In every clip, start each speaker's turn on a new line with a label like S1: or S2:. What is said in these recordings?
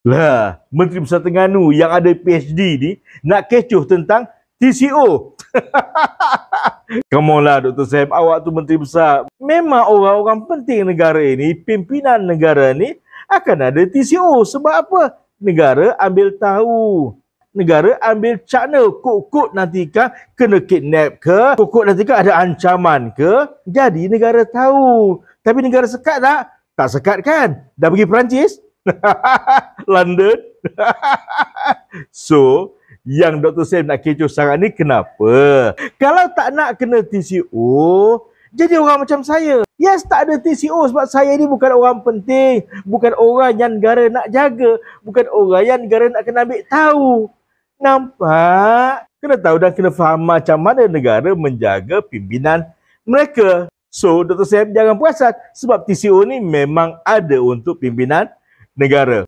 S1: Lah, Menteri Besar Terengganu yang ada PhD ni nak kecoh tentang TCO. Come on lah Dr. Sam, awak tu Menteri Besar. Memang orang-orang penting negara ini, pimpinan negara ni akan ada TCO. Sebab apa? Negara ambil tahu. Negara ambil cakna. Kok-kok nanti kan kena kidnap ke? Kok-kok nanti kan ada ancaman ke? Jadi negara tahu. Tapi negara sekat tak? Tak sekat kan? Dah pergi Perancis? London. So, yang Dr. Sam nak kecoh sangat ni kenapa? Kalau tak nak kena TCO, jadi orang macam saya. Yes, tak ada TCO sebab saya ni bukan orang penting. Bukan orang yang negara nak jaga. Bukan orang yang negara nak kena ambil tahu. Nampak? Kena tahu dan kena faham macam mana negara menjaga pimpinan mereka. So, Dr. Sam jangan perasan sebab TCO ni memang ada untuk pimpinan negara.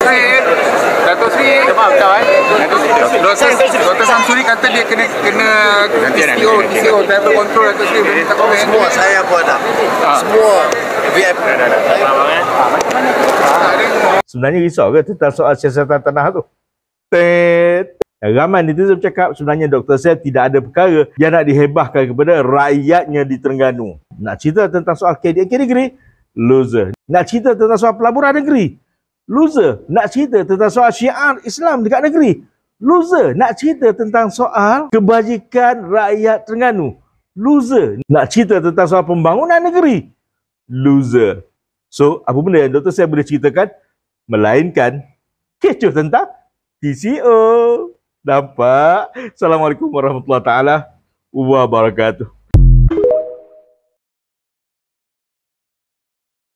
S2: Dato' Sri, Dr. Samsuri kata dia kena TCO, travel control Dato' Sri.
S3: Semua saya pun ada. Semua VIP.
S1: Sebenarnya risau ke tentang soal siasatan tanah tu? Ramai netizen bercakap sebenarnya Dr. Sam tidak ada perkara yang nak dihebahkan kepada rakyatnya di Terengganu. Nak cerita tentang soal KDN negeri, loser. Nak cerita tentang soal pelaburan negeri, loser. Nak cerita tentang soal syiar Islam dekat negeri, loser. Nak cerita tentang soal kebajikan rakyat Terengganu, loser. Nak cerita tentang soal pembangunan negeri, loser. So, apa benda yang Dr. Sam boleh ceritakan melainkan kecoh tentang TCO. Nampak? Assalamualaikum warahmatullahi wabarakatuh.